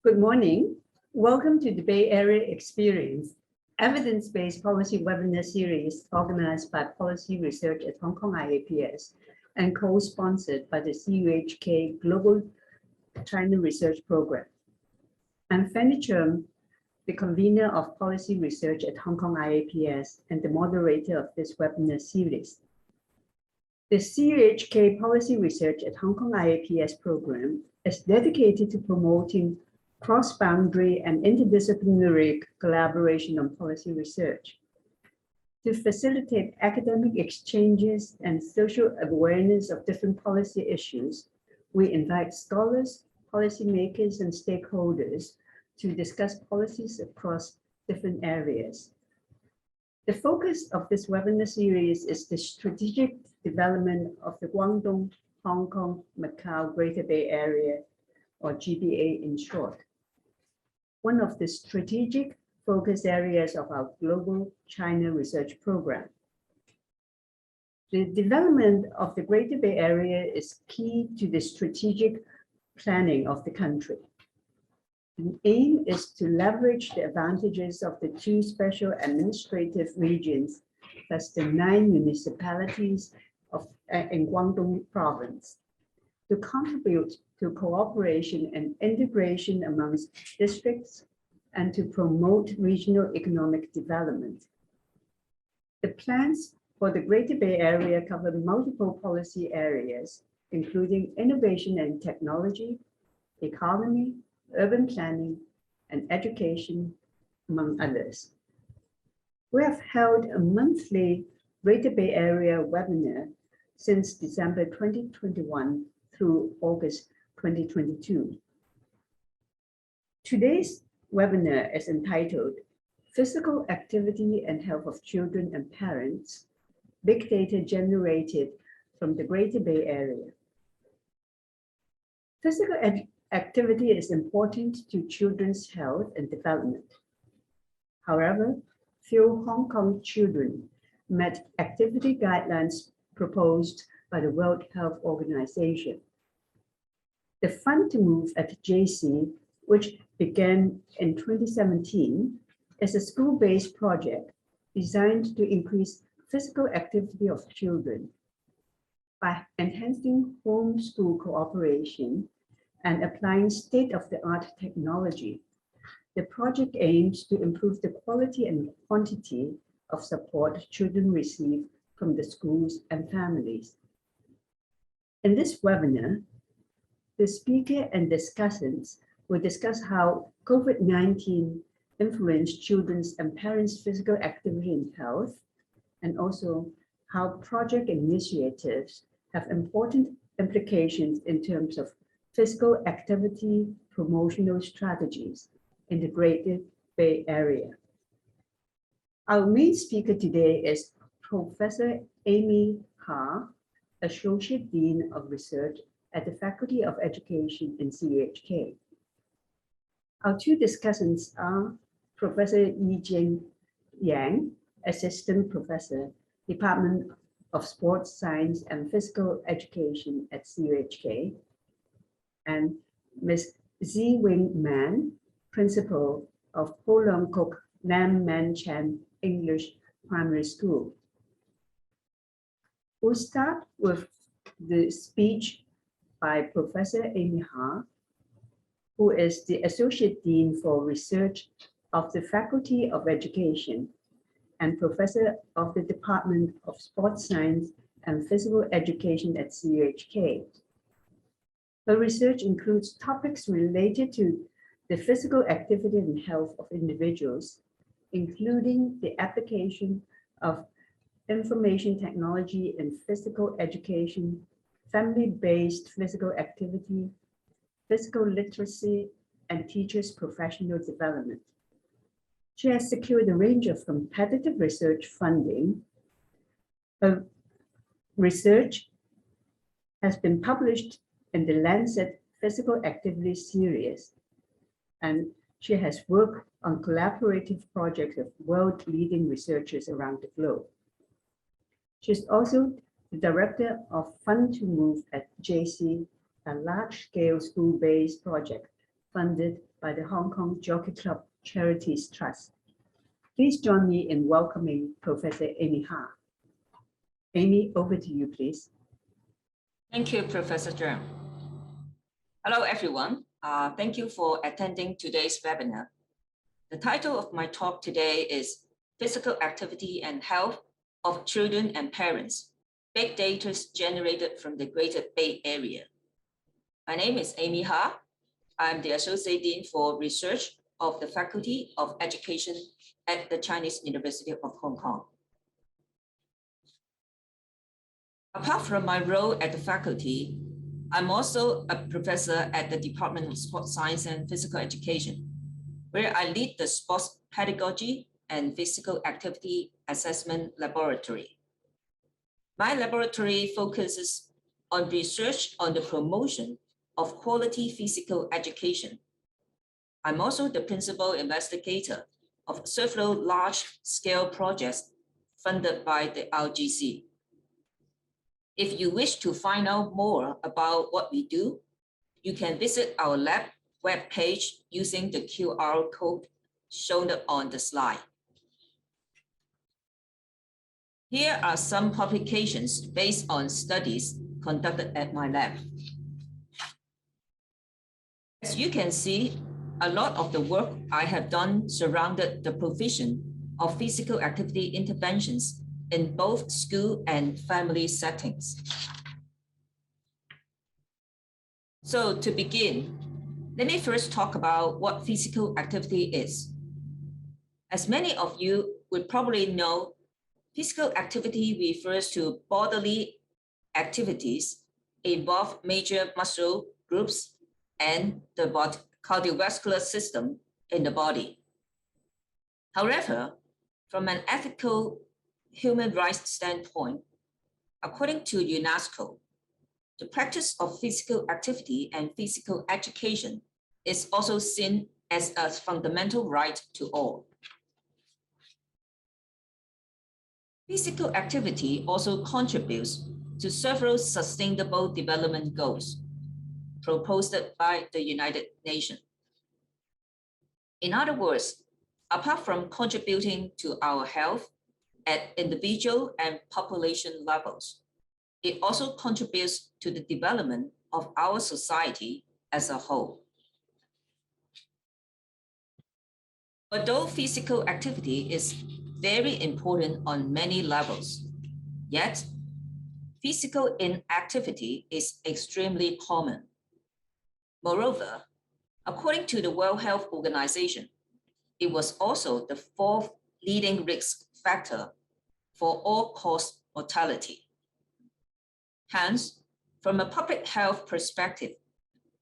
Good morning. Welcome to the Bay Area Experience, evidence-based policy webinar series organized by Policy Research at Hong Kong IAPS and co-sponsored by the CUHK Global China Research Program. I'm Fanny Cheung, the convener of Policy Research at Hong Kong IAPS and the moderator of this webinar series. The CUHK Policy Research at Hong Kong IAPS program is dedicated to promoting cross-boundary and interdisciplinary collaboration on policy research. To facilitate academic exchanges and social awareness of different policy issues, we invite scholars, policymakers, and stakeholders to discuss policies across different areas. The focus of this webinar series is the strategic development of the Guangdong, Hong Kong, Macau Greater Bay Area, or GBA in short. One of the strategic focus areas of our Global China Research Program. The development of the Greater Bay Area is key to the strategic planning of the country. The aim is to leverage the advantages of the two special administrative regions, plus the 9 municipalities in Guangdong province, to contribute to cooperation and integration amongst districts and to promote regional economic development. The plans for the Greater Bay Area cover multiple policy areas, including innovation and technology, economy, urban planning, and education, among others. We have held a monthly Greater Bay Area webinar since December 2021 through August 2022. Today's webinar is entitled Physical Activity and Health of Children and Parents, Big Data Generated from the Greater Bay Area. Physical activity is important to children's health and development. However, few Hong Kong children met activity guidelines proposed by the World Health Organization. The Fund to Move at JC, which began in 2017, is a school-based project designed to increase physical activity of children by enhancing home-school cooperation and applying state-of-the-art technology. The project aims to improve the quality and quantity of support children receive from the schools and families. In this webinar, the speaker and discussants will discuss how COVID-19 influenced children's and parents' physical activity and health, and also how project initiatives have important implications in terms of physical activity promotional strategies in the Greater Bay Area. Our main speaker today is Professor Amy Ha, Associate Dean of Research at the Faculty of Education in CUHK. Our two discussants are Professor Yi-jian, Assistant Professor, Department of Sports Science and Physical Education at CUHK, and Ms. Sze-Wing, Principal of Po Leung Kuk Nam Man Chan English Primary School. We'll start with the speech by Professor Amy Ha, who is the Associate Dean for Research of the Faculty of Education and Professor of the Department of Sports Science and Physical Education at CUHK. Her research includes topics related to the physical activity and health of individuals, including the application of information technology in physical education, family-based physical activity, physical literacy, and teachers' professional development. She has secured a range of competitive research funding. Her research has been published in the Lancet Physical Activity series, and she has worked on collaborative projects of world-leading researchers around the globe. She's also the director of Fund to Move at JC, a large-scale school-based project funded by the Hong Kong Jockey Club Charities Trust. Please join me in welcoming Professor Amy Ha. Amy, over to you, please. Thank you, Professor Cheung. Hello, everyone. Thank you for attending today's webinar. The title of my talk today is Physical Activity and Health of Children and Parents, Big Data Generated from the Greater Bay Area. My name is Amy Ha. I'm the Associate Dean for Research of the Faculty of Education at the Chinese University of Hong Kong. Apart from my role at the faculty, I'm also a professor at the Department of Sports Science and Physical Education, where I lead the Sports Pedagogy and Physical Activity Assessment Laboratory. My laboratory focuses on research on the promotion of quality physical education. I'm also the principal investigator of several large-scale projects funded by the RGC. If you wish to find out more about what we do, you can visit our lab webpage using the QR code shown on the slide. Here are some publications based on studies conducted at my lab. As you can see, a lot of the work I have done surrounded the provision of physical activity interventions in both school and family settings. So to begin, let me first talk about what physical activity is. As many of you would probably know, physical activity refers to bodily activities involve major muscle groups and the cardiovascular system in the body. However, from an ethical human rights standpoint, according to UNESCO, the practice of physical activity and physical education is also seen as a fundamental right to all. Physical activity also contributes to several sustainable development goals proposed by the United Nations. In other words, apart from contributing to our health at individual and population levels, it also contributes to the development of our society as a whole. Although physical activity is very important on many levels, yet physical inactivity is extremely common. Moreover, according to the World Health Organization, it was also the fourth leading risk factor for all-cause mortality. Hence, from a public health perspective,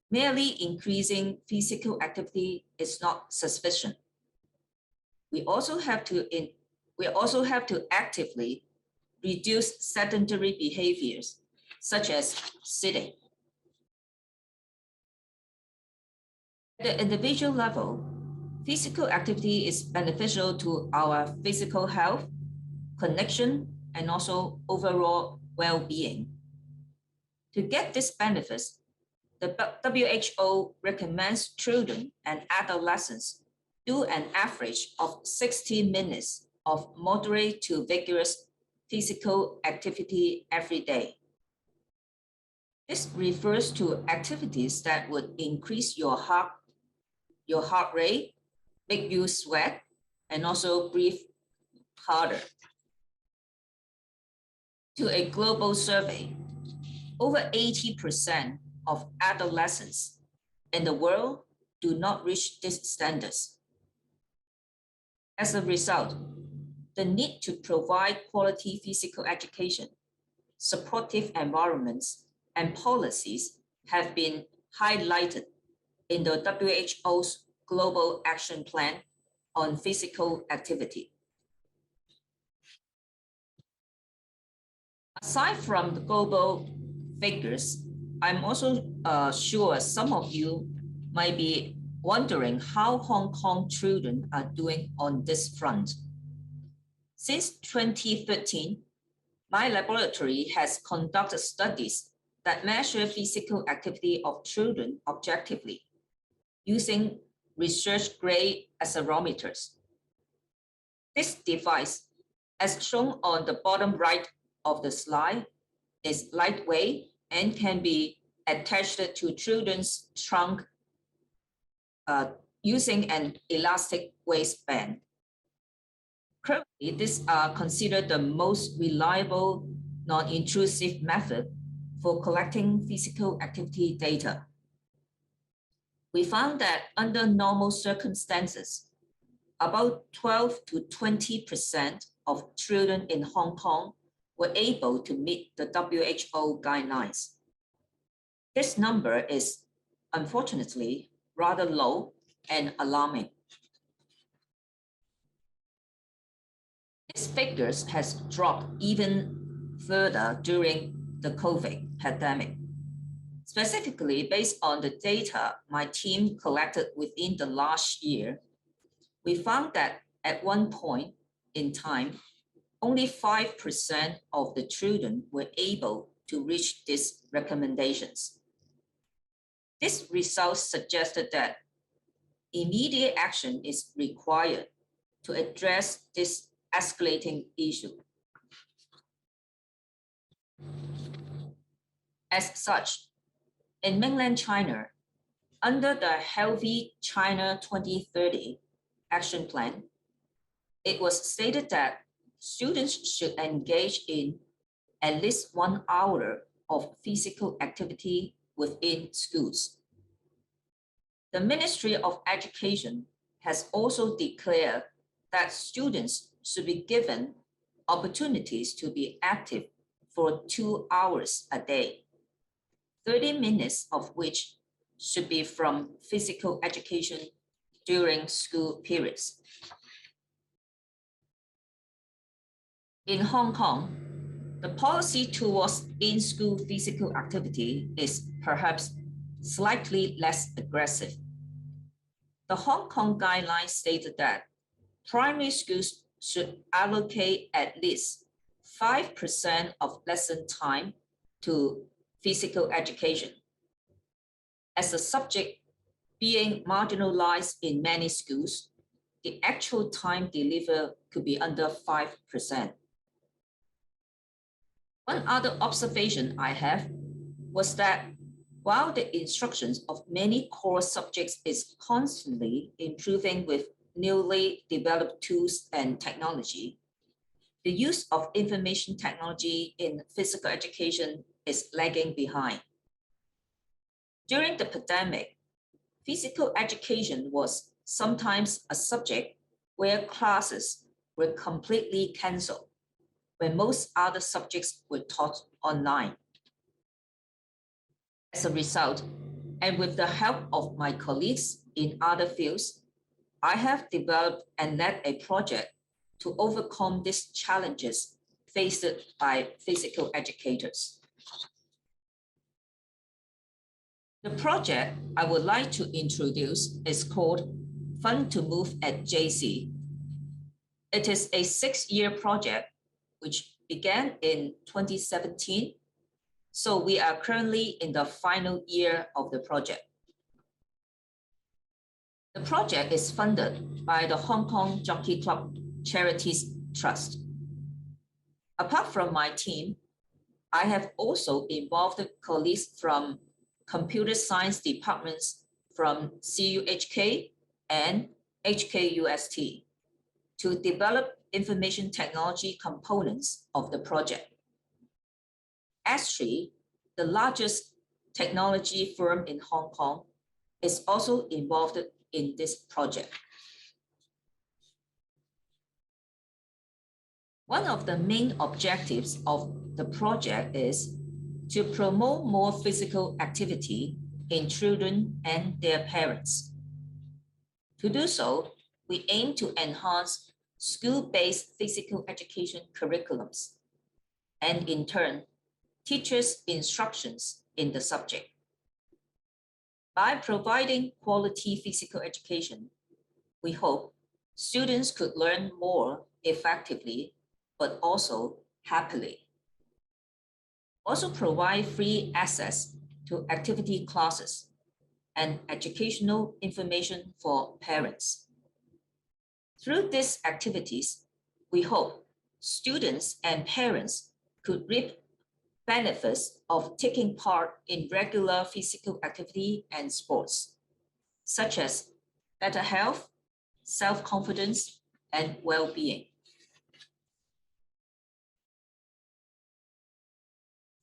merely increasing physical activity is not sufficient. We also have to actively reduce sedentary behaviors, such as sitting. At the individual level, physical activity is beneficial to our physical health, connection, and also overall well-being. To get these benefits, the WHO recommends children and adolescents do an average of 60 minutes of moderate to vigorous physical activity every day. This refers to activities that would increase your heart rate, make you sweat, and also breathe harder. To a global survey, over 80% of adolescents in the world do not reach these standards. As a result, the need to provide quality physical education, supportive environments, and policies have been highlighted in the WHO's Global Action Plan on Physical Activity. Aside from the global figures, I'm also sure some of you might be wondering how Hong Kong children are doing on this front. Since 2013, my laboratory has conducted studies that measure physical activity of children objectively using research-grade accelerometers. This device, as shown on the bottom right of the slide, is lightweight and can be attached to children's trunk using an elastic waistband. Currently, these are considered the most reliable, non-intrusive method for collecting physical activity data. We found that under normal circumstances, about 12 to 20% of children in Hong Kong were able to meet the WHO guidelines. This number is, unfortunately, rather low and alarming. This figure has dropped even further during the COVID pandemic. Specifically, based on the data my team collected within the last year, we found that at one point in time, only 5% of the children were able to reach these recommendations. This result suggested that immediate action is required to address this escalating issue. As such, in mainland China, under the Healthy China 2030 action plan, it was stated that students should engage in at least 1 hour of physical activity within schools. The Ministry of Education has also declared that students should be given opportunities to be active for 2 hours a day, 30 minutes of which should be from physical education during school periods. In Hong Kong, the policy towards in-school physical activity is perhaps slightly less aggressive. The Hong Kong guidelines stated that primary schools should allocate at least 5% of lesson time to physical education. As a subject being marginalized in many schools, the actual time delivered could be under 5%. One other observation I have was that while the instructions of many core subjects is constantly improving with newly developed tools and technology, the use of information technology in physical education is lagging behind. During the pandemic, physical education was sometimes a subject where classes were completely canceled, when most other subjects were taught online. As a result, and with the help of my colleagues in other fields, I have developed and led a project to overcome these challenges faced by physical educators. The project I would like to introduce is called Fun to Move at JC. It is a 6-year project which began in 2017. So we are currently in the final year of the project. The project is funded by the Hong Kong Jockey Club Charities Trust. Apart from my team, I have also involved colleagues from computer science departments from CUHK and HKUST to develop information technology components of the project. S3, the largest technology firm in Hong Kong, is also involved in this project. One of the main objectives of the project is to promote more physical activity in children and their parents. To do so, we aim to enhance school-based physical education curriculums and in turn, teachers' instructions in the subject. By providing quality physical education, we hope students could learn more effectively, but also happily. Also provide free access to activity classes and educational information for parents. Through these activities, we hope students and parents could reap benefits of taking part in regular physical activity and sports, such as better health, self-confidence, and well-being.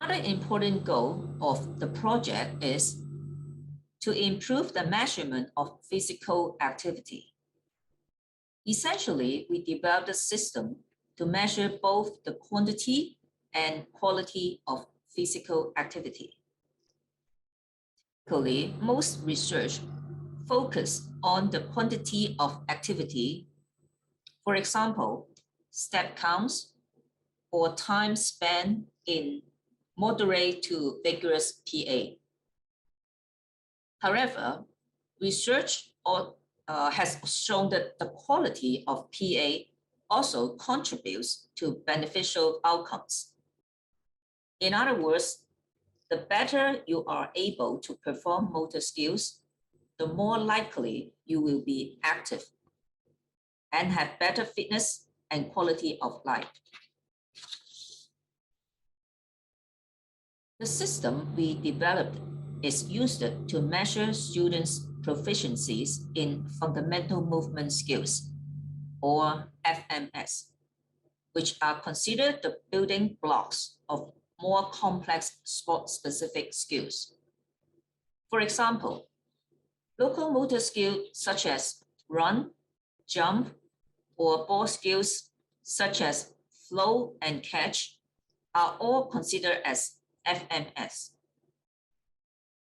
Another important goal of the project is to improve the measurement of physical activity. Essentially, we developed a system to measure both the quantity and quality of physical activity. Typically, most research focus on the quantity of activity, for example, step counts or time spent in moderate to vigorous PA. However, research has shown that the quality of PA also contributes to beneficial outcomes. In other words, the better you are able to perform motor skills, the more likely you will be active and have better fitness and quality of life. The system we developed is used to measure students' proficiencies in fundamental movement skills, or FMS, which are considered the building blocks of more complex sport-specific skills. For example, local motor skills such as run, jump, or ball skills such as flow and catch are all considered as FMS.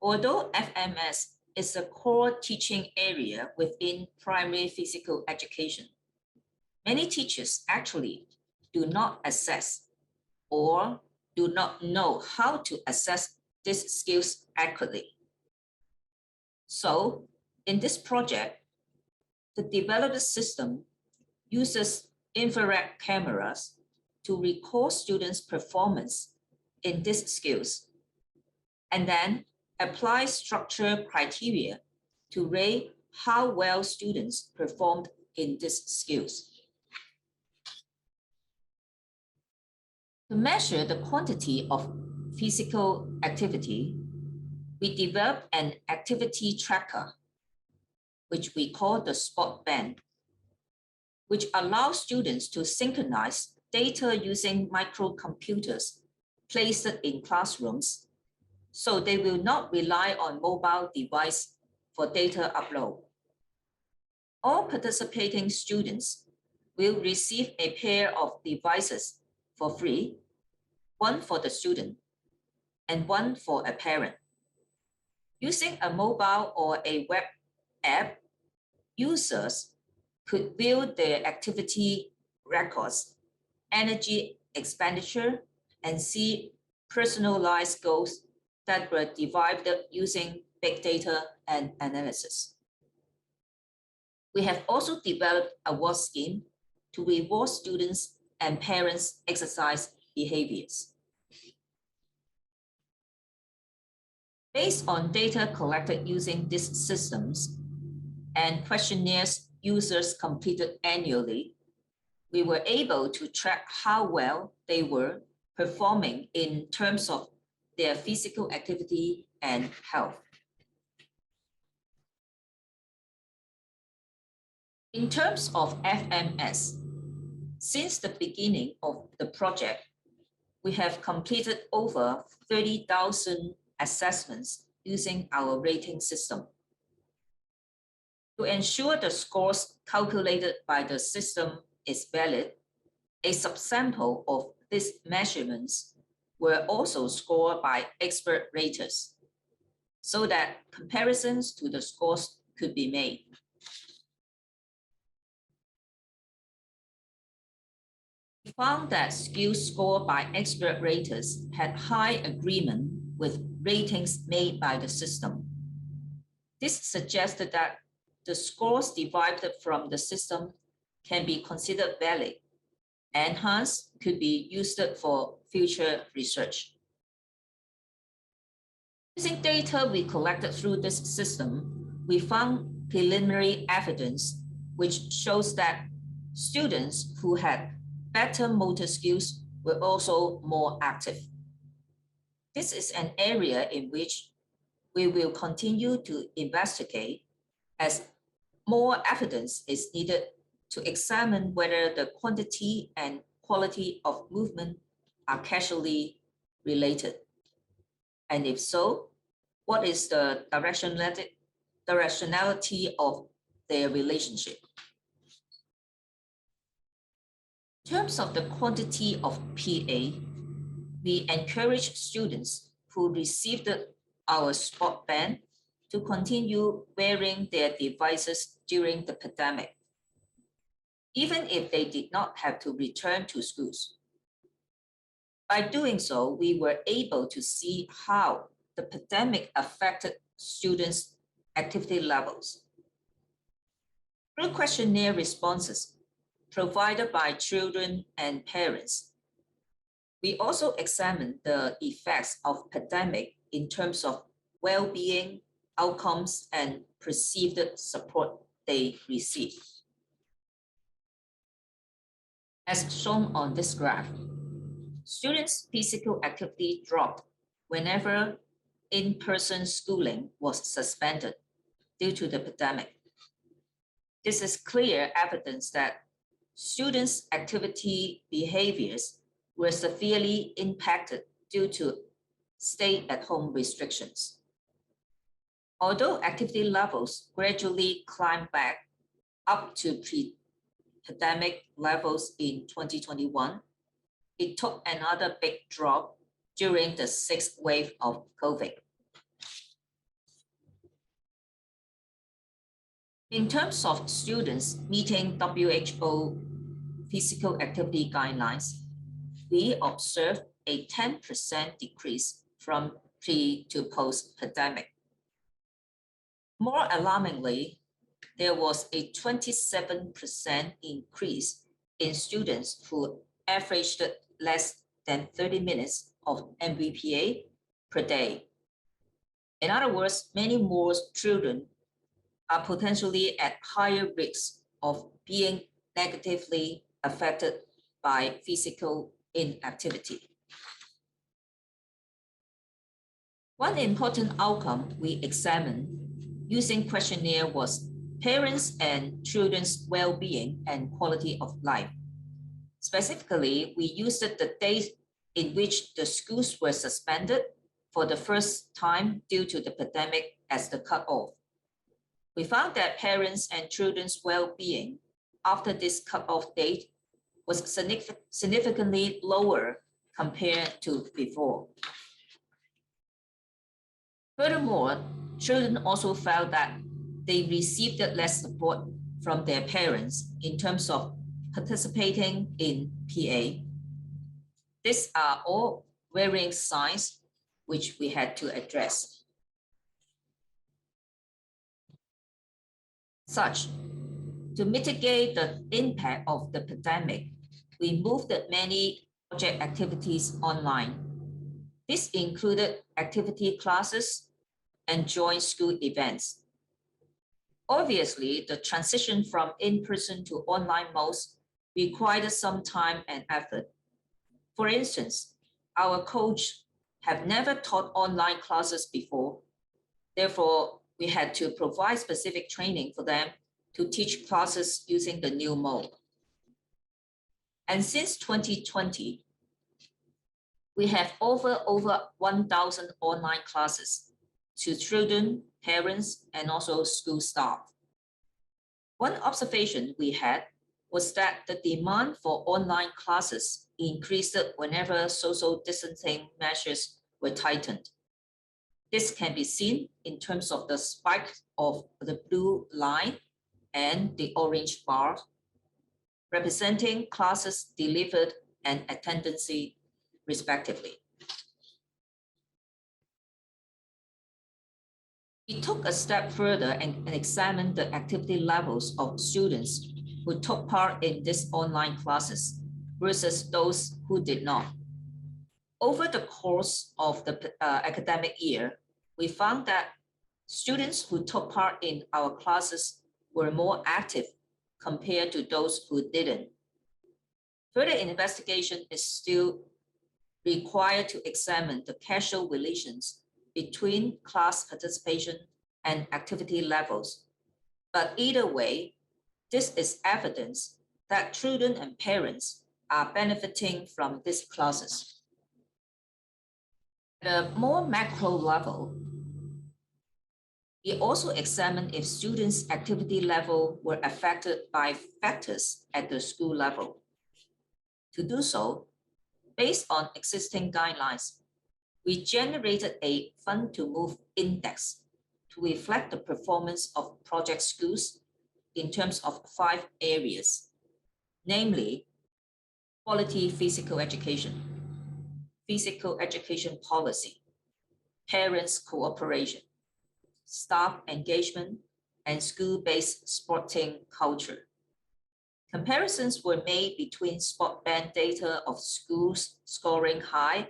Although FMS is a core teaching area within primary physical education, many teachers actually do not assess or do not know how to assess these skills accurately. So, in this project, the developed system uses infrared cameras to record students' performance in these skills, and then apply structure criteria to rate how well students performed in these skills. To measure the quantity of physical activity, we developed an activity tracker, which we call the sport band, which allows students to synchronize data using microcomputers placed in classrooms, so they will not rely on mobile device for data upload. All participating students will receive a pair of devices for free, one for the student and one for a parent. Using a mobile or a web app, users could view their activity records, energy expenditure, and see personalized goals that were derived using big data and analysis. We have also developed a award scheme to reward students and parents' exercise behaviors. Based on data collected using these systems and questionnaires users completed annually, we were able to track how well they were performing in terms of their physical activity and health. In terms of FMS, since the beginning of the project, we have completed over 30,000 assessments using our rating system. To ensure the scores calculated by the system is valid, a subsample of these measurements were also scored by expert raters, so that comparisons to the scores could be made. We found that skills scored by expert raters had high agreement with ratings made by the system. This suggested that the scores derived from the system can be considered valid and hence could be used for future research. Using data we collected through this system, we found preliminary evidence which shows that students who had better motor skills were also more active. This is an area in which we will continue to investigate as more evidence is needed to examine whether the quantity and quality of movement are causally related. And if so, what is the directionality of their relationship? In terms of the quantity of PA, we encourage students who received our sport ban to continue wearing their devices during the pandemic, even if they did not have to return to schools. By doing so, we were able to see how the pandemic affected students' activity levels. Through questionnaire responses provided by children and parents, we also examined the effects of pandemic in terms of well-being, outcomes, and perceived support they receive. As shown on this graph, students' physical activity dropped whenever in-person schooling was suspended due to the pandemic. This is clear evidence that students' activity behaviors were severely impacted due to stay-at-home restrictions. Although activity levels gradually climbed back up to pre-pandemic levels in 2021, it took another big drop during the 6th wave of COVID. In terms of students meeting WHO physical activity guidelines, we observed a 10% decrease from pre to post-pandemic. More alarmingly, there was a 27% increase in students who averaged less than 30 minutes of MVPA per day. In other words, many more children are potentially at higher risk of being negatively affected by physical inactivity. One important outcome we examined using questionnaire was parents and children's well-being and quality of life. Specifically, we used the days in which the schools were suspended for the first time due to the pandemic as the cutoff. We found that parents and children's well-being after this cutoff date was significantly lower compared to before. Furthermore, children also felt that they received less support from their parents in terms of participating in PA. These are all worrying signs which we had to address. To mitigate the impact of the pandemic, we moved many project activities online. This included activity classes and joint school events. Obviously, the transition from in-person to online modes required some time and effort. For instance, our coach have never taught online classes before. Therefore, we had to provide specific training for them to teach classes using the new mode. And since 2020, we have over 1,000 online classes to children, parents, and also school staff. One observation we had was that the demand for online classes increased whenever social distancing measures were tightened. This can be seen in terms of the spike of the blue line and the orange bar, representing classes delivered and attendance respectively. We took a step further and examined the activity levels of students who took part in these online classes versus those who did not. Over the course of the academic year, we found that students who took part in our classes were more active compared to those who didn't. Further investigation is still required to examine the causal relations between class participation and activity levels. But either way, this is evidence that children and parents are benefiting from these classes. At a more macro level, we also examine if students' activity level were affected by factors at the school level. To do so, based on existing guidelines, we generated a fun-to-move index to reflect the performance of project schools in terms of 5 areas, namely quality physical education policy, parents' cooperation, staff engagement, and school-based sporting culture. Comparisons were made between sport band data of schools scoring high,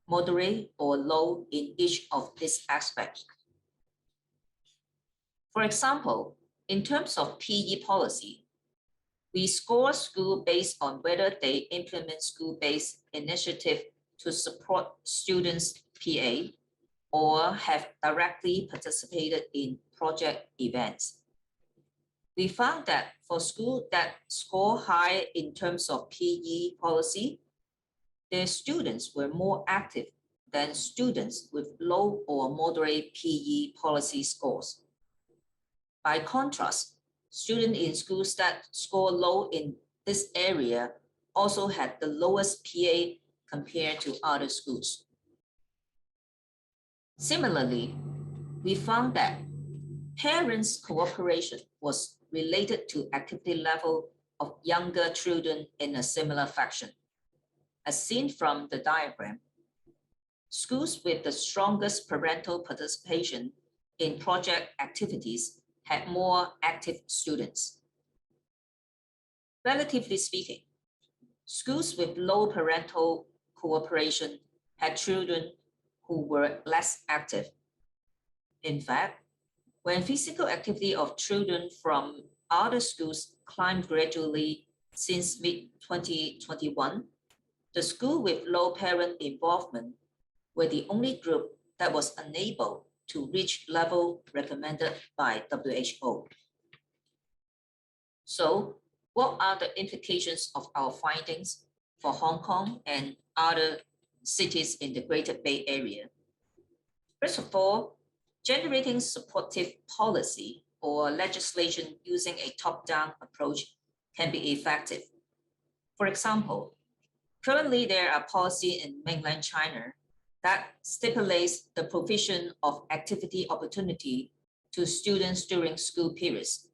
moderate, or low in each of these aspects. For example, in terms of PE policy, we score school based on whether they implement school-based initiative to support students' PA or have directly participated in project events. We found that for schools that score high in terms of PE policy, their students were more active than students with low or moderate PE policy scores. By contrast, students in schools that score low in this area also had the lowest PA compared to other schools. Similarly, we found that parents' cooperation was related to activity level of younger children in a similar fashion. As seen from the diagram, schools with the strongest parental participation in project activities had more active students. Relatively speaking, schools with low parental cooperation had children who were less active. In fact, when physical activity of children from other schools climbed gradually since mid-2021, the school with low parent involvement were the only group that was unable to reach level recommended by WHO. So, what are the implications of our findings for Hong Kong and other cities in the Greater Bay Area? First of all, generating supportive policy or legislation using a top-down approach can be effective. For example, currently there are policies in mainland China that stipulates the provision of activity opportunity to students during school periods.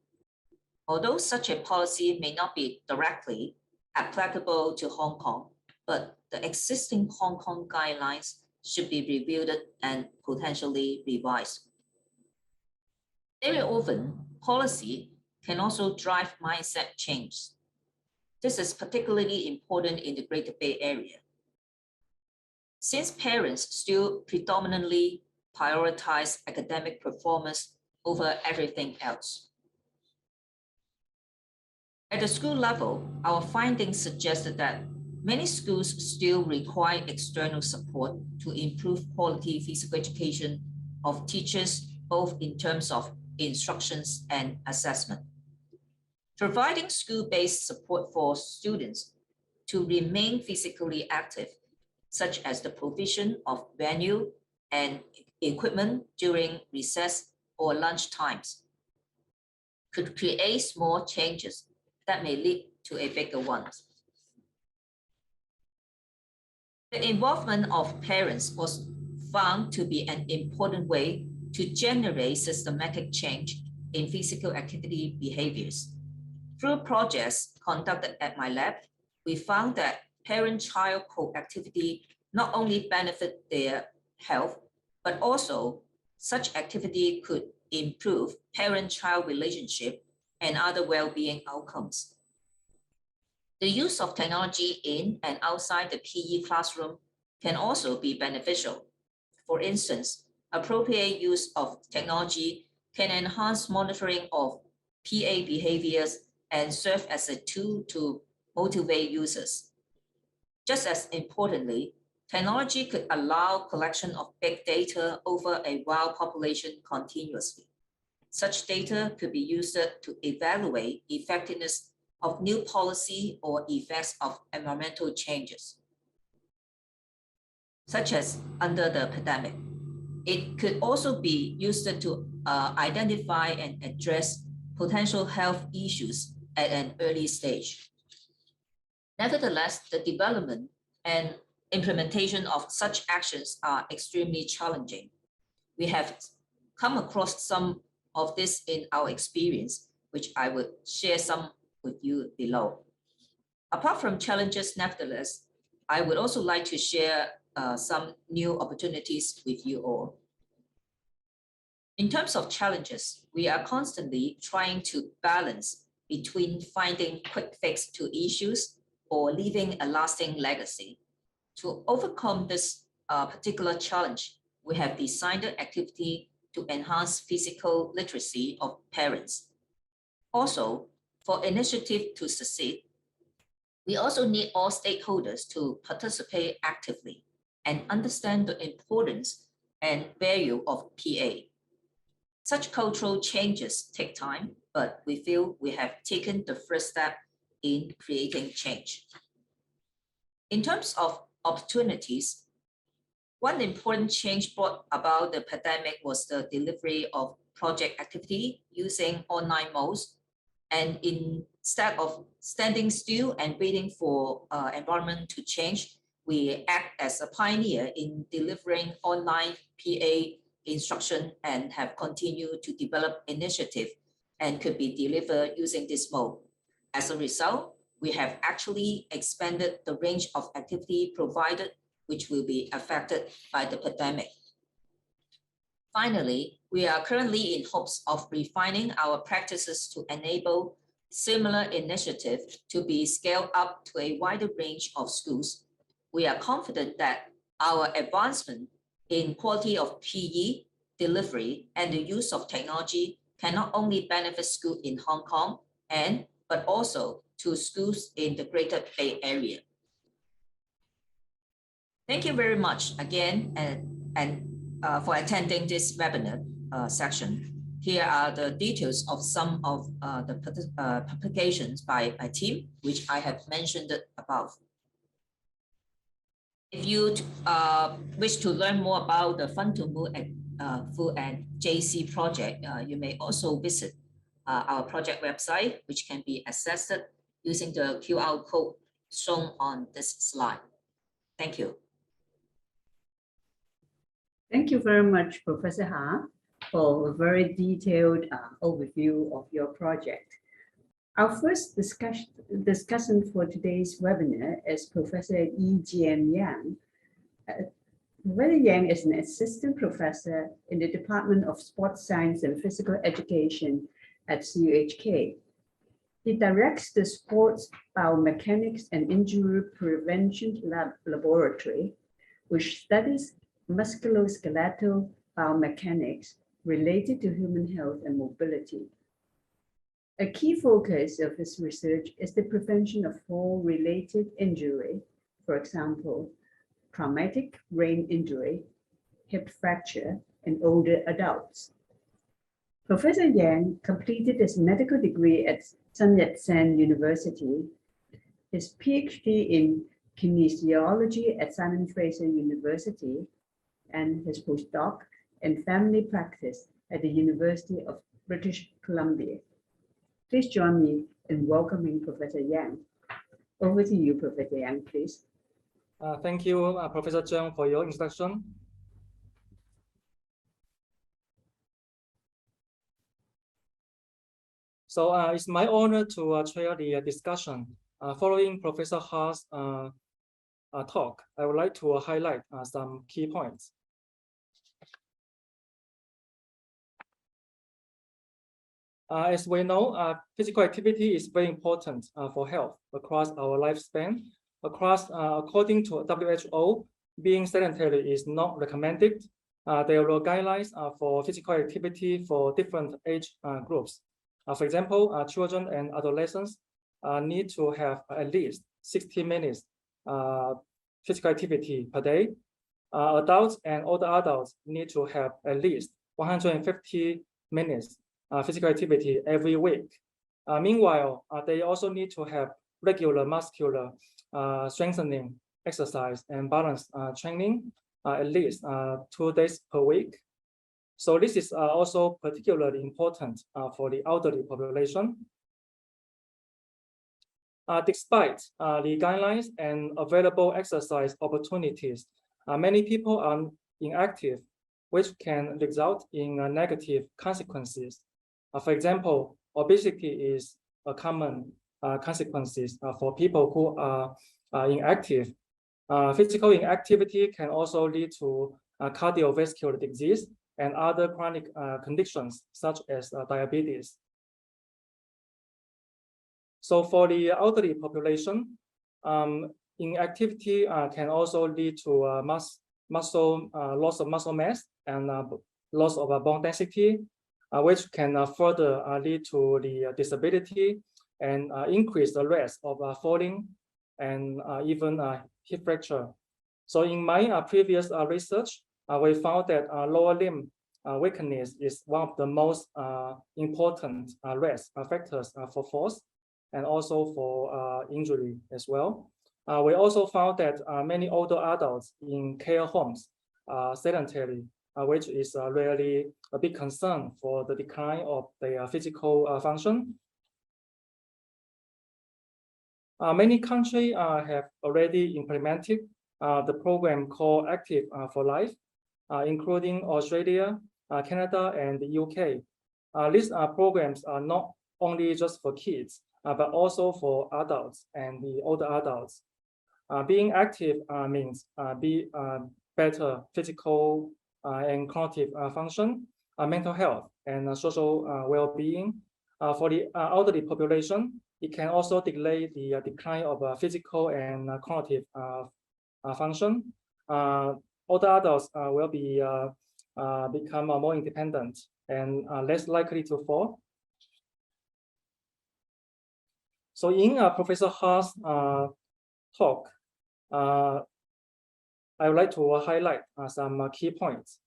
Although such a policy may not be directly applicable to Hong Kong, but the existing Hong Kong guidelines should be reviewed and potentially revised. Very often, policy can also drive mindset change. This is particularly important in the Greater Bay Area. Since parents still predominantly prioritize academic performance over everything else. At the school level, our findings suggested that many schools still require external support to improve quality physical education of teachers, both in terms of instructions and assessment. Providing school-based support for students to remain physically active, such as the provision of venue and equipment during recess or lunch times, could create small changes that may lead to a bigger one. The involvement of parents was found to be an important way to generate systematic change in physical activity behaviors. Through projects conducted at my lab, we found that parent-child co-activity not only benefit their health, but also such activity could improve parent-child relationship and other well-being outcomes. The use of technology in and outside the PE classroom can also be beneficial. For instance, appropriate use of technology can enhance monitoring of PA behaviors and serve as a tool to motivate users. Just as importantly, technology could allow collection of big data over a wild population continuously. Such data could be used to evaluate effectiveness of new policy or effects of environmental changes, such as under the pandemic. It could also be used to identify and address potential health issues at an early stage. Nevertheless, the development and implementation of such actions are extremely challenging. We have come across some of this in our experience, which I will share some with you below. Apart from challenges, nevertheless, I would also like to share some new opportunities with you all. In terms of challenges, we are constantly trying to balance between finding quick fix to issues or leaving a lasting legacy. To overcome this particular challenge, we have designed an activity to enhance physical literacy of parents. Also, for initiative to succeed, we also need all stakeholders to participate actively and understand the importance and value of PA. Such cultural changes take time, but we feel we have taken the first step in creating change. In terms of opportunities, one important change brought about the pandemic was the delivery of project activity using online modes. And instead of standing still and waiting for environment to change, we act as a pioneer in delivering online PA instruction and have continued to develop initiative and could be delivered using this mode. As a result, we have actually expanded the range of activity provided, which will be affected by the pandemic. Finally, we are currently in hopes of refining our practices to enable similar initiatives to be scaled up to a wider range of schools. We are confident that our advancement in quality of PE delivery and the use of technology can not only benefit schools in Hong Kong but also to schools in the Greater Bay Area. Thank you very much again for attending this webinar section. Here are the details of some of the publications by my team, which I have mentioned above. If you wish to learn more about the Fun to Move and JC project, you may also visit our project website, which can be accessed using the QR code shown on this slide. Thank you. Thank you very much, Professor Ha, for a very detailed overview of your project. Our first discussant for today's webinar is Professor Yi-jian. Professor Yang is an assistant professor in the Department of Sports Science and Physical Education at CUHK. He directs the Sports Biomechanics and Injury Prevention Laboratory, which studies musculoskeletal biomechanics related to human health and mobility. A key focus of his research is the prevention of fall-related injury, for example, traumatic brain injury, hip fracture, in older adults. Professor Yang completed his medical degree at Sun Yat-sen University, his PhD in kinesiology at Simon Fraser University, and his postdoc in family practice at the University of British Columbia. Please join me in welcoming Professor Yang. Over to you, Professor Yang, please. Thank you, Professor Cheung, for your introduction. So it's my honor to chair the discussion. Following Professor Ha's talk, I would like to highlight some key points. As we know, physical activity is very important for health across our lifespan. According to WHO, being sedentary is not recommended. there were guidelines for physical activity for different age groups. For example, children and adolescents need to have at least 60 minutes physical activity per day. Adults and older adults need to have at least 150 minutes physical activity every week. Meanwhile, they also need to have regular muscular strengthening exercise and balance training at least 2 days per week. So this is also particularly important for the elderly population. Despite the guidelines and available exercise opportunities, many people are inactive, which can result in negative consequences. For example, obesity is a common consequences for people who are inactive. Physical inactivity can also lead to cardiovascular disease and other chronic conditions such as diabetes. So for the elderly population, inactivity can also lead to loss of muscle mass and loss of bone density, which can further lead to the disability and increase the risk of falling and even hip fracture. So in my previous research, we found that lower limb weakness is one of the most important risk factors for falls and also for injury as well. We also found that many older adults in care homes are sedentary, which is really a big concern for the decline of their physical function. Many countries have already implemented the program called Active for Life, including Australia, Canada, and the UK. These programs are not only just for kids, but also for adults and the older adults. Being active means better physical and cognitive function, mental health, and social well-being. For the elderly population, it can also delay the decline of physical and cognitive function. Older adults will become more independent and less likely to fall. So in Professor Ha's talk, I would like to highlight some key points.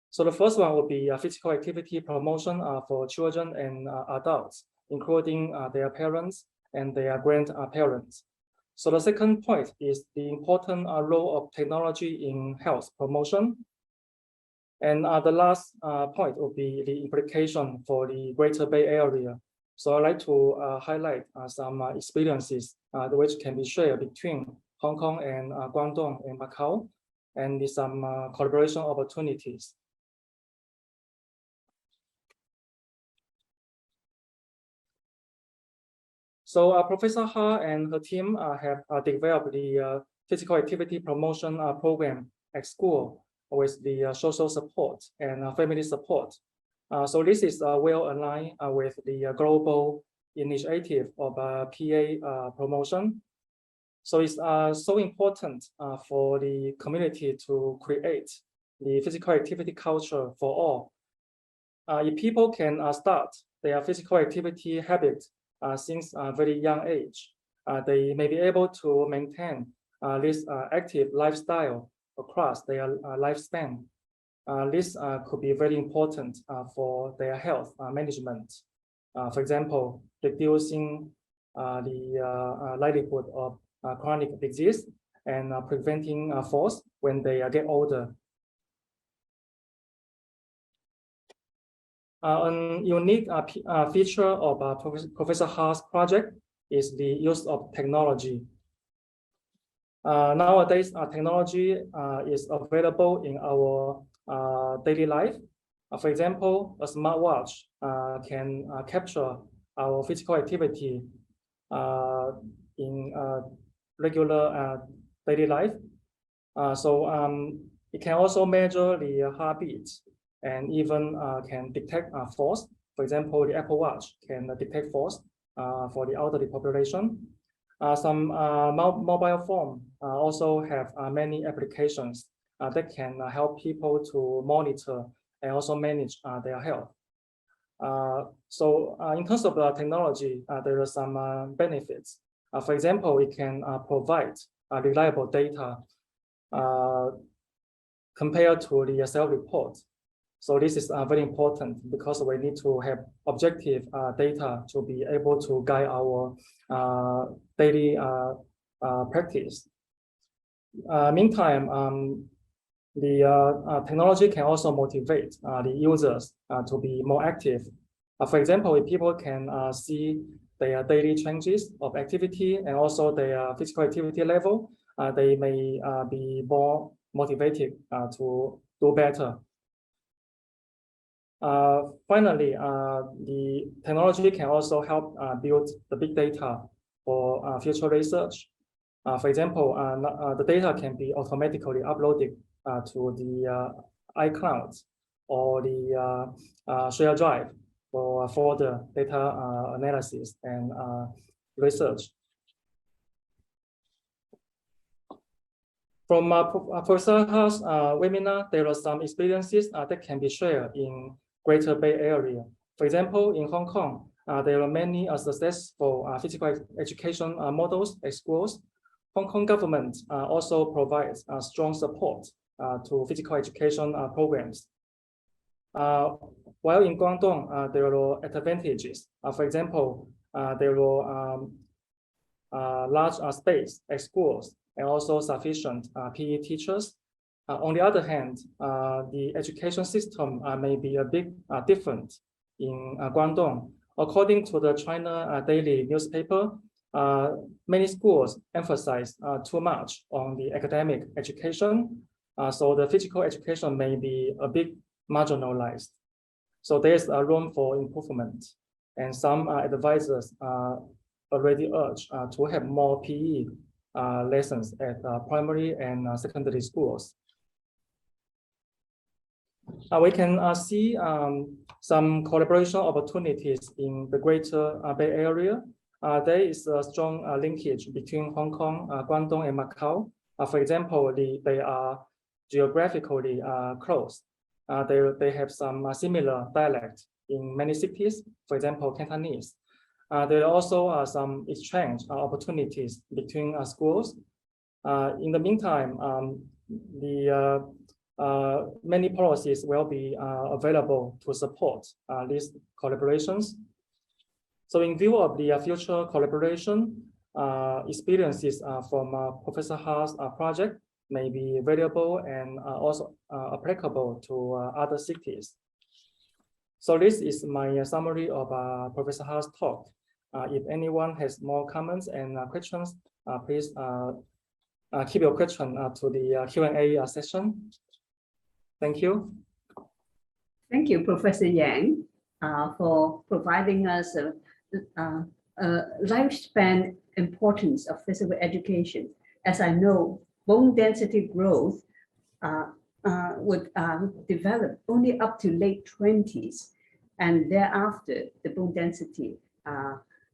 So the first one will be physical activity promotion for children and adults, including their parents and their grandparents. So the second point is the important role of technology in health promotion. And the last point will be the implication for the Greater Bay Area. So I'd like to highlight some experiences which can be shared between Hong Kong and Guangdong and Macau, and some collaboration opportunities. So Professor Ha and her team have developed the physical activity promotion program at school with the social support and family support. So this is well aligned with the global initiative of PA promotion. So it's so important for the community to create the physical activity culture for all. If people can start their physical activity habit since a very young age, they may be able to maintain this active lifestyle across their lifespan. This could be very important for their health management. For example, reducing the likelihood of chronic disease and preventing falls when they get older. A unique feature of Professor Ha's project is the use of technology. Nowadays, technology is available in our daily life. For example, a smartwatch can capture our physical activity in regular daily life. It can also measure the heartbeat and even can detect falls. For example, the Apple Watch can detect falls for the elderly population. Some mobile phone also have many applications that can help people to monitor and also manage their health. So in terms of the technology, there are some benefits. For example, it can provide reliable data compared to the self-report. So this is very important because we need to have objective data to be able to guide our daily practice. Meantime, the technology can also motivate the users to be more active. For example, if people can see their daily changes of activity and also their physical activity level, they may be more motivated to do better. Finally, the technology can also help build the big data for future research. For example, the data can be automatically uploaded to the iCloud or the shared drive for further data analysis and research. From Professor Ha's webinar, there are some experiences that can be shared in Greater Bay Area. For example, in Hong Kong, there are many successful physical education models at schools. Hong Kong government also provides strong support to physical education programs. While in Guangdong, there are advantages. For example, there are large space at schools and also sufficient PE teachers. On the other hand, the education system may be a bit different in Guangdong. According to the China Daily newspaper, many schools emphasize too much on the academic education, so the physical education may be a bit marginalized. So there's a room for improvement, and some advisors already urge to have more PE lessons at primary and secondary schools. We can see some collaboration opportunities in the Greater Bay Area. There is a strong linkage between Hong Kong, Guangdong, and Macau. For example, they are geographically close. They have some similar dialect in many cities, for example, Cantonese. There are also some exchange opportunities between schools. In the meantime, many policies will be available to support these collaborations. So in view of the future collaboration, experiences from Professor Ha's project may be valuable and also applicable to other cities. So this is my summary of Professor Ha's talk. If anyone has more comments and questions, please keep your question to the Q&A session. Thank you. Thank you, Professor Yang, for providing us a lifespan importance of physical education. As I know, bone density growth would develop only up to late 20s, and thereafter the bone density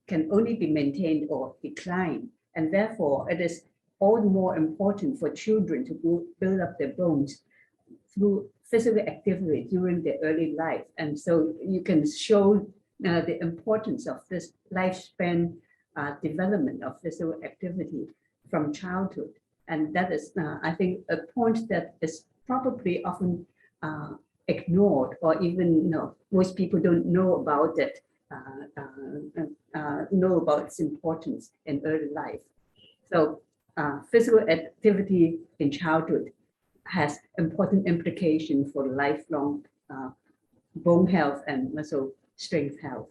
can only be maintained or decline, and therefore it is all the more important for children to build up their bones through physical activity during their early life. And so you can show the importance of this lifespan development of physical activity from childhood. And that is, I think, a point that is probably often ignored, or even most people don't know about it, know about its importance in early life. So physical activity in childhood has important implications for lifelong bone health and muscle strength health.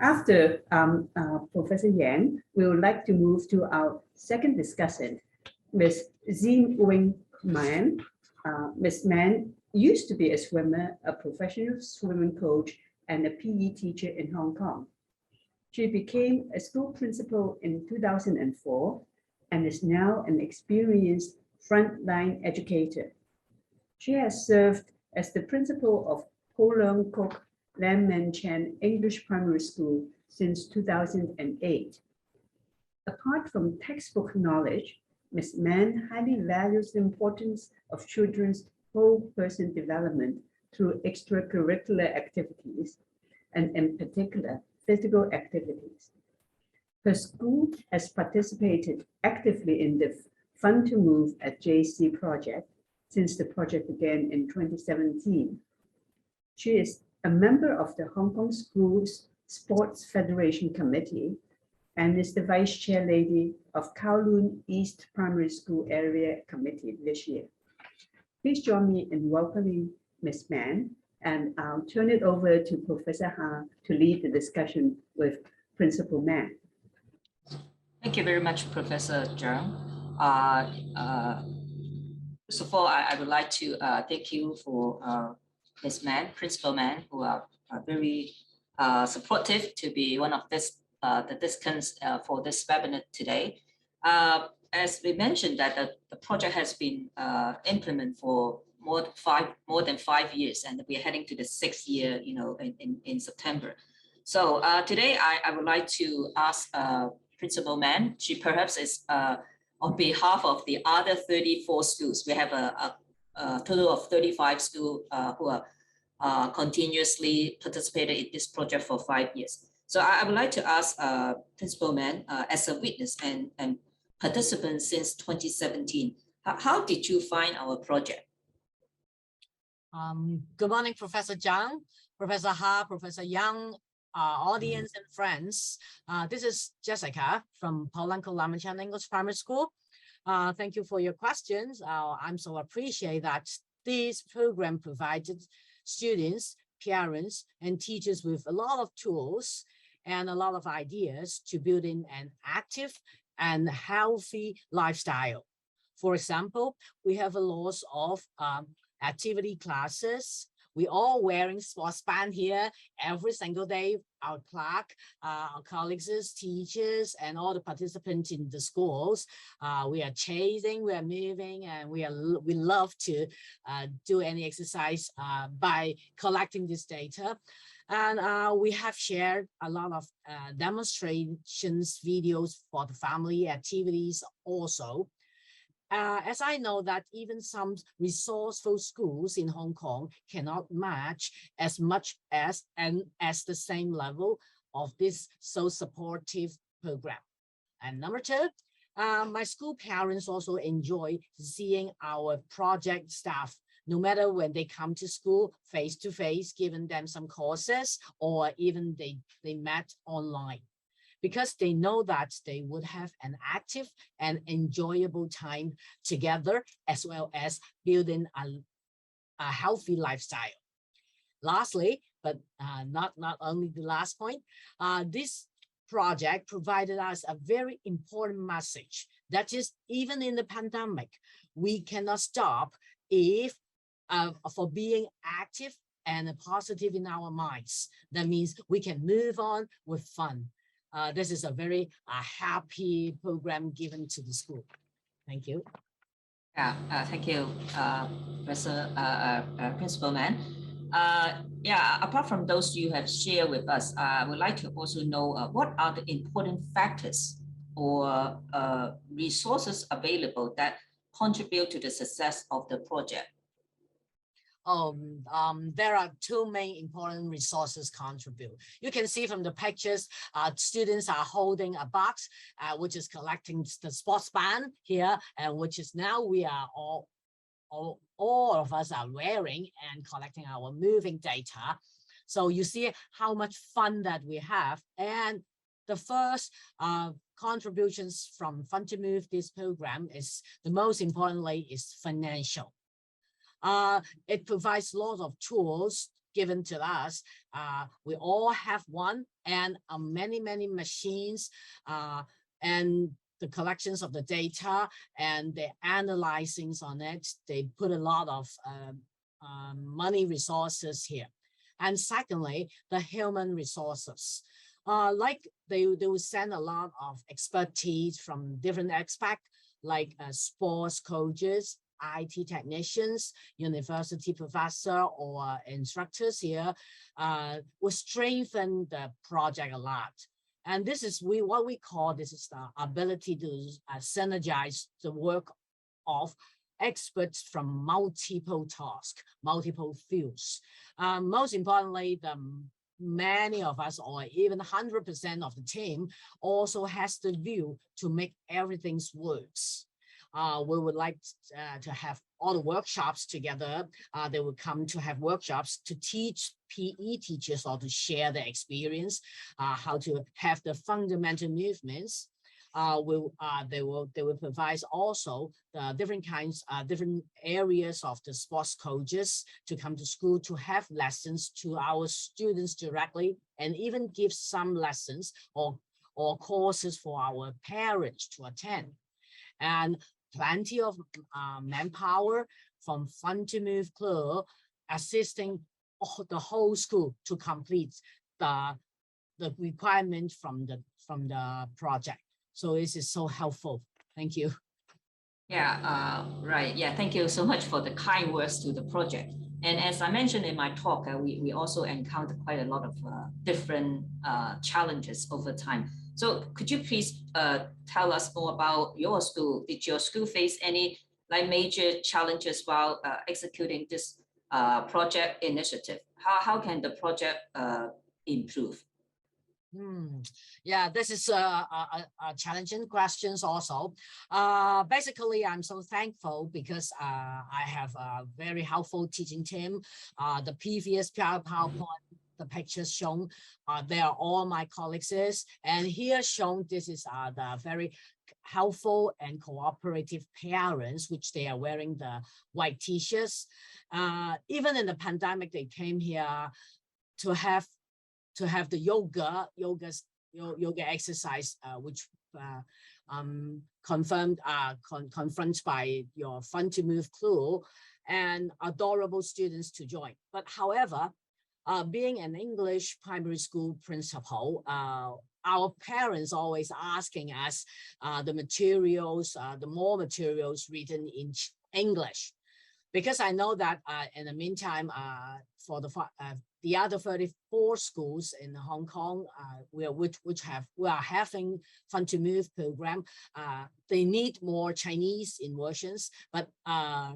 After Professor Yang, we would like to move to our second discussant, Ms. Sze-Wing Man. Ms. Man used to be a swimmer, a professional swimming coach, and a PE teacher in Hong Kong. She became a school principal in 2004 and is now an experienced frontline educator. She has served as the principal of Leung Lam Man Chan English Primary School since 2008. Apart from textbook knowledge, Ms. Mann highly values the importance of children's whole person development through extracurricular activities, and in particular, physical activities. Her school has participated actively in the Fun to Move at JC project since the project began in 2017. She is a member of the Hong Kong Schools Sports Federation Committee and is the Vice Chair Lady of Kowloon East Primary School Area Committee this year. Please join me in welcoming Ms. Mann, and I'll turn it over to Professor Ha to lead the discussion with Principal Mann. Thank you very much, Professor Cheung. First of all, I would like to thank you for Ms. Mann, Principal Mann, who are very supportive to be one of the discussants for this webinar today. As we mentioned, that the project has been implemented for more than 5 years, and we're heading to the 6th year, in September. So today I would like to ask Principal Mann. She perhaps is on behalf of the other 34 schools. We have a total of 35 schools who are continuously participated in this project for 5 years. So I would like to ask Principal Mann, as a witness and participant since 2017, how did you find our project? Good morning, Professor Cheung, Professor Ha, Professor Young, audience and friends. This is Jessica from Polanco Lamachan English Primary School. Thank you for your questions. I'm so appreciate that this program provided students, parents, and teachers with a lot of tools and a lot of ideas to build in an active and healthy lifestyle. For example, we have a lot of activity classes. We all wearing sports band here every single day. Our clerk, our colleagues, teachers, and all the participants in the schools. We are chasing, we are moving, and we love to do any exercise by collecting this data. And we have shared a lot of demonstrations, videos for the family activities also. As I know that even some resourceful schools in Hong Kong cannot match as much as the same level of this so supportive program. And number two, my school parents also enjoy seeing our project staff, no matter when they come to school face to face, giving them some courses, or even they met online, because they know that they would have an active and enjoyable time together, as well as building a healthy lifestyle. Lastly, but not only the last point, this project provided us a very important message. That is, even in the pandemic, we cannot stop for being active and positive in our minds. That means we can move on with fun. This is a very happy program given to the school. Thank you. Yeah, thank you, Principal Mann. Yeah, apart from those you have shared with us, I would like to also know what are the important factors or resources available that contribute to the success of the project? There are two main important resources contribute. You can see from the pictures, students are holding a box, which is collecting the sports band here, and which is now we are all of us are wearing and collecting our moving data. So you see how much fun that we have. And the first contributions from Fun to Move this program is, the most importantly, is financial. It provides lots of tools given to us. We all have one, and many machines, and the collections of the data and the analyzings on it. They put a lot of money resources here. And secondly, the human resources. Like they will send a lot of expertise from different aspects, like sports coaches, IT technicians, university professor, or instructors here, will strengthen the project a lot. And this is what we call this is the ability to synergize the work of experts from multiple tasks, multiple fields. Most importantly, many of us, or even 100% of the team, also has the view to make everything works. We would like to have all the workshops together. They will come to have workshops to teach PE teachers or to share their experience, how to have the fundamental movements. They will provide also the different areas of the sports coaches to come to school to have lessons to our students directly, and even give some lessons or courses for our parents to attend. And plenty of manpower from Fun to Move Club assisting the whole school to complete the requirement from the project. So this is so helpful. Thank you. Yeah, right. Yeah, thank you so much for the kind words to the project. And as I mentioned in my talk, we also encountered quite a lot of different challenges over time. So could you please tell us more about your school? Did your school face any major challenges while executing this project initiative? How can the project improve? Yeah, this is a challenging questions also. Basically, I'm so thankful because I have a very helpful teaching team. The previous PowerPoint, the pictures shown, they are all my colleagues. And here shown, this is the very helpful and cooperative parents, which they are wearing the white t-shirts. Even in the pandemic, they came here to have the yoga exercise, which confirmed by your Fun to Move Club, and adorable students to join. But however, being an English primary school principal, our parents always asking us the more materials written in English, because I know that in the meantime, for the other 34 schools in Hong Kong, which are having Fun to Move program, they need more Chinese inversions. But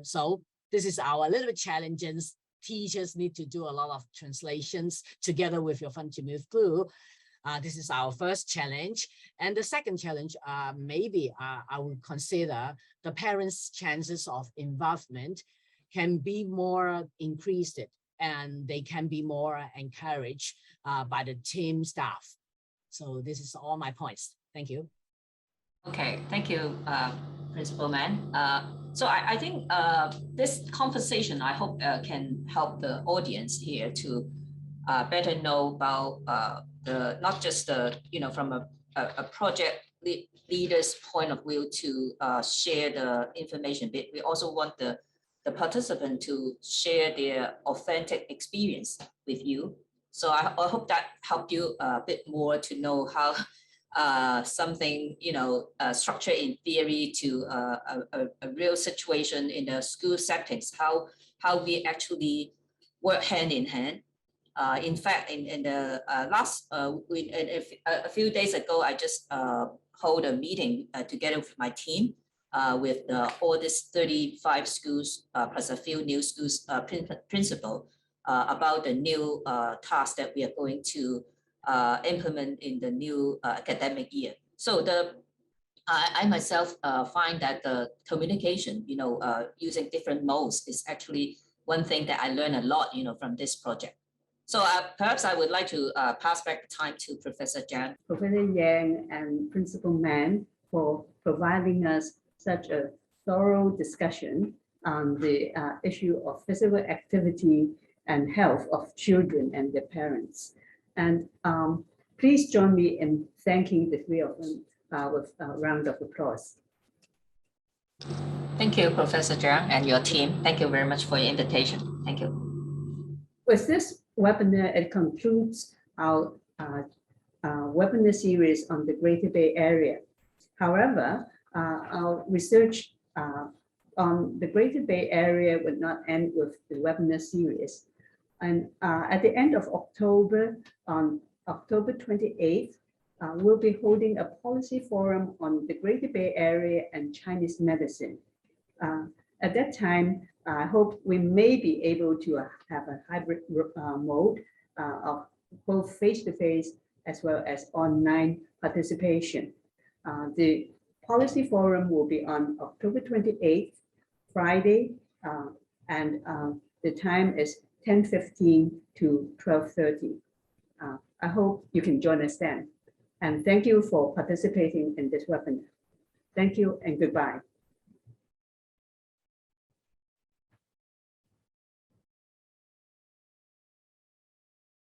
so this is our little bit challenges. Teachers need to do a lot of translations together with your Fun to Move Club. This is our first challenge. And the second challenge, maybe I would consider the parents' chances of involvement can be more increased, and they can be more encouraged by the team staff. So this is all my points. Thank you. Okay, thank you, Principal Man. So I think this conversation, I hope can help the audience here to better know about not just from a project leader's point of view to share the information bit. We also want the participant to share their authentic experience with you. So I hope that helped you a bit more to know how something, structure in theory to a real situation in the school settings, how we actually work hand in hand. In fact, in the last, a few days ago, I just hold a meeting together with my team with all these 35 schools plus a few new schools principal about the new task that we are going to implement in the new academic year. So I myself find that the communication, using different modes is actually one thing that I learned a lot, from this project. So perhaps I would like to pass back the time to Professor Jian. Professor Yang and Principal Man for providing us such a thorough discussion on the issue of physical activity and health of children and their parents. And please join me in thanking the three of them with a round of applause. Thank you, Professor Cheung and your team. Thank you very much for your invitation. Thank you. With this webinar, it concludes our webinar series on the Greater Bay Area. However, our research on the Greater Bay Area would not end with the webinar series. And at the end of October, on October 28th, we'll be holding a policy forum on the Greater Bay Area and Chinese medicine. At that time, I hope we may be able to have a hybrid mode of both face-to-face as well as online participation. The policy forum will be on October 28th, Friday, and the time is 10:15 to 12:30. I hope you can join us then. And thank you for participating in this webinar. Thank you and goodbye.